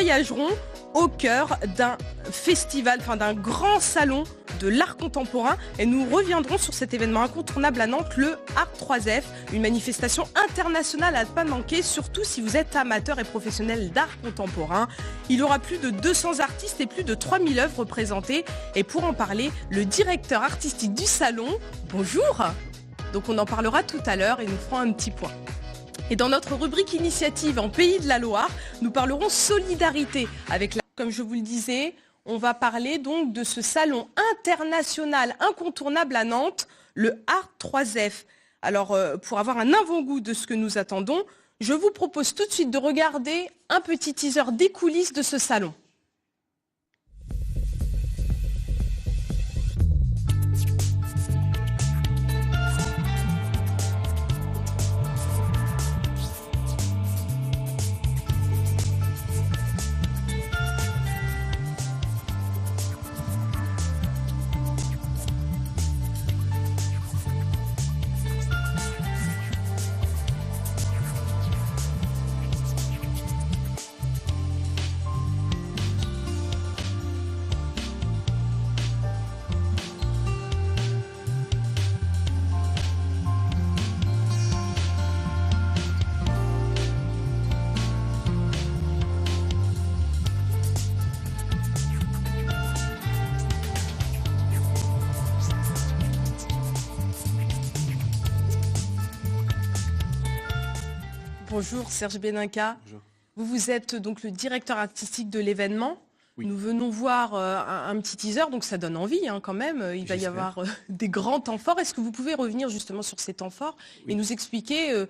voyagerons au cœur d'un festival, d'un grand salon de l'art contemporain et nous reviendrons sur cet événement incontournable à Nantes, le Art 3F, une manifestation internationale à ne pas manquer, surtout si vous êtes amateur et professionnel d'art contemporain. Il y aura plus de 200 artistes et plus de 3000 œuvres représentées et pour en parler, le directeur artistique du salon, bonjour. Donc on en parlera tout à l'heure et nous ferons un petit point. Et dans notre rubrique initiative en Pays de la Loire, nous parlerons solidarité avec comme je vous le disais, on va parler donc de ce salon international incontournable à Nantes, le Art 3F. Alors, pour avoir un avant-goût de ce que nous attendons, je vous propose tout de suite de regarder un petit teaser des coulisses de ce salon. Bonjour Serge Beninca. Bonjour. Vous êtes donc le directeur artistique de l'événement. Oui. Nous venons voir un petit teaser, donc ça donne envie quand même. Il va y avoir des grands temps forts. Est-ce que vous pouvez revenir justement sur ces temps forts et nous expliquer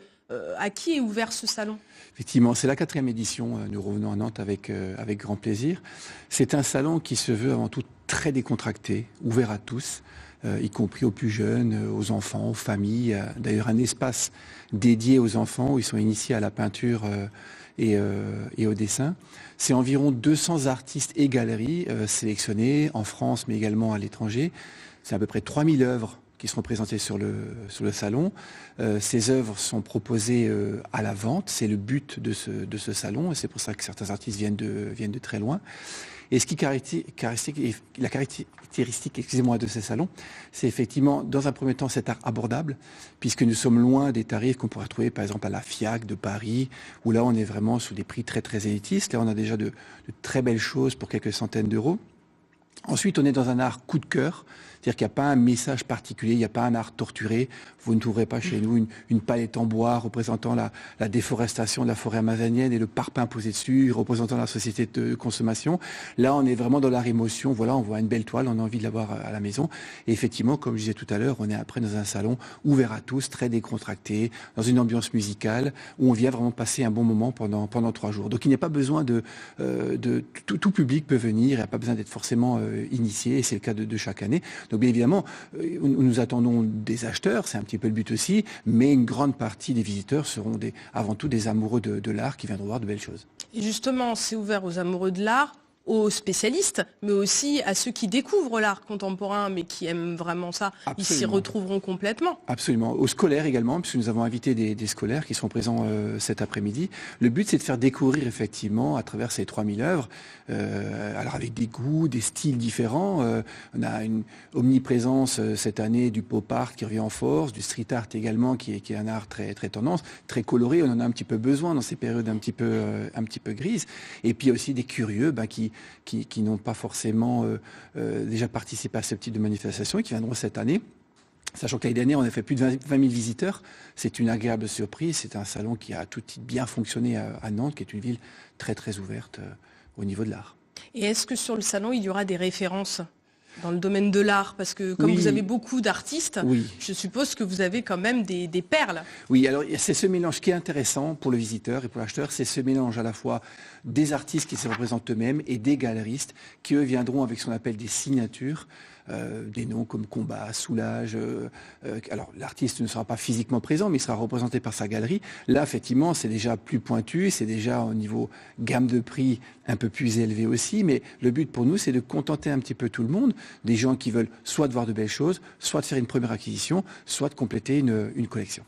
à qui est ouvert ce salon? Effectivement, c'est la 4e édition. Nous revenons à Nantes avec grand plaisir. C'est un salon qui se veut avant tout très décontracté, ouvert à tous. Y compris aux plus jeunes, aux enfants, aux familles. D'ailleurs, un espace dédié aux enfants où ils sont initiés à la peinture et au dessin. C'est environ 200 artistes et galeries sélectionnés en France, mais également à l'étranger. C'est à peu près 3000 œuvres qui seront présentées sur le salon. Ces œuvres sont proposées à la vente. C'est le but de ce salon et c'est pour ça que certains artistes viennent de très loin. Et ce qui la caractéristique, excusez-moi, de ces salons, c'est effectivement, dans un premier temps, cet art abordable, puisque nous sommes loin des tarifs qu'on pourrait trouver, par exemple, à la FIAC de Paris, où là, on est vraiment sous des prix très, très élitistes. Là, on a déjà de très belles choses pour quelques centaines d'euros. Ensuite, on est dans un art coup de cœur, c'est-à-dire qu'il n'y a pas un message particulier, il n'y a pas un art torturé. Vous ne trouverez pas chez nous une palette en bois représentant la déforestation de la forêt amazonienne et le parpaing posé dessus, représentant la société de consommation. Là, on est vraiment dans l'art émotion. Voilà, on voit une belle toile, on a envie de l'avoir à la maison. Et effectivement, comme je disais tout à l'heure, on est après dans un salon ouvert à tous, très décontracté, dans une ambiance musicale, où on vient vraiment passer un bon moment pendant 3 jours. Donc il n'y a pas besoin tout public peut venir, il n'y a pas besoin d'être forcément initié, et c'est le cas de chaque année. Donc bien évidemment, nous attendons des acheteurs, c'est un petit peu le but aussi, mais une grande partie des visiteurs seront avant tout des amoureux de l'art qui viendront voir de belles choses. Et justement, c'est ouvert aux amoureux de l'art, aux spécialistes, mais aussi à ceux qui découvrent l'art contemporain, mais qui aiment vraiment ça. Absolument. Ils s'y retrouveront complètement. Absolument. Aux scolaires également, puisque nous avons invité des scolaires qui seront présents cet après-midi. Le but, c'est de faire découvrir effectivement, à travers ces 3000 œuvres, alors avec des goûts, des styles différents. On a une omniprésence cette année du pop art qui revient en force, du street art également, qui est un art très, très tendance, très coloré. On en a un petit peu besoin dans ces périodes un petit peu grises. Et puis aussi des curieux qui n'ont pas forcément déjà participé à ce type de manifestation et qui viendront cette année. Sachant que l'année dernière, on a fait plus de 20 000 visiteurs. C'est une agréable surprise. C'est un salon qui a tout de suite bien fonctionné à Nantes, qui est une ville très très ouverte au niveau de l'art. Et est-ce que sur le salon, il y aura des références dans le domaine de l'art? Parce que comme vous avez beaucoup d'artistes, je suppose que vous avez quand même des perles. Oui, alors c'est ce mélange qui est intéressant pour le visiteur et pour l'acheteur. C'est ce mélange à la fois des artistes qui se représentent eux-mêmes et des galeristes qui, eux, viendront avec ce qu'on appelle des signatures. Des noms comme Combat, Soulage. Alors l'artiste ne sera pas physiquement présent, mais il sera représenté par sa galerie. Là, effectivement, c'est déjà plus pointu, c'est déjà au niveau gamme de prix un peu plus élevé aussi. Mais le but pour nous, c'est de contenter un petit peu tout le monde, des gens qui veulent soit de voir de belles choses, soit de faire une première acquisition, soit de compléter une collection.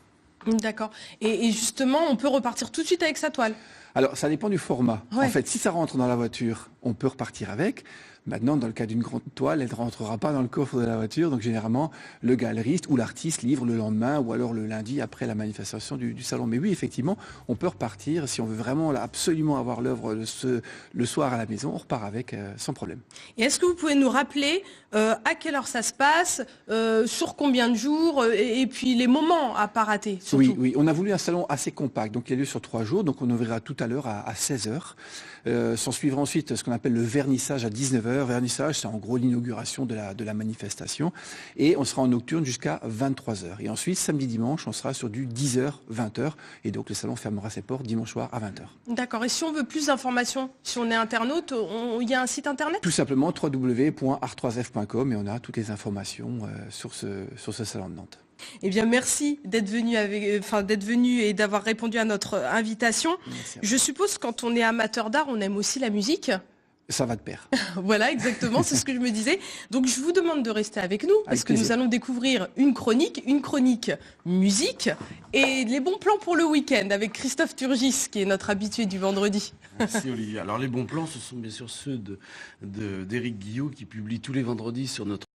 D'accord. Et justement, on peut repartir tout de suite avec sa toile. Alors, ça dépend du format. Ouais. En fait, si ça rentre dans la voiture, on peut repartir avec. Maintenant, dans le cas d'une grande toile, elle ne rentrera pas dans le coffre de la voiture. Donc, généralement, le galeriste ou l'artiste livre le lendemain ou alors le lundi après la manifestation du salon. Mais oui, effectivement, on peut repartir. Si on veut vraiment absolument avoir l'œuvre le soir à la maison, on repart avec sans problème. Et est-ce que vous pouvez nous rappeler à quelle heure ça se passe, sur combien de jours, et puis les moments à pas rater surtout. Oui, on a voulu un salon assez compact, donc il a lieu sur 3 jours, donc on ouvrira tout à l'heure à 16h. S'en suivra ensuite ce qu'on appelle le vernissage à 19h. Vernissage, c'est en gros l'inauguration de la manifestation. Et on sera en nocturne jusqu'à 23h. Et ensuite, samedi, dimanche, on sera sur du 10h, 20h. Et donc le salon fermera ses portes dimanche soir à 20h. D'accord. Et si on veut plus d'informations, si on est internaute, il y a un site internet? Tout simplement www.art3f.com et on a toutes les informations sur ce salon de Nantes. Eh bien, merci d'être venu et d'avoir répondu à notre invitation. Je suppose quand on est amateur d'art, on aime aussi la musique. Ça va de pair. Voilà, exactement, c'est ce que je me disais. Donc, je vous demande de rester avec nous parce que nous allons découvrir une chronique musique et les bons plans pour le week-end avec Christophe Turgis, qui est notre habitué du vendredi. Merci Olivier. Alors, les bons plans, ce sont bien sûr ceux d'Éric Guillot qui publie tous les vendredis sur notre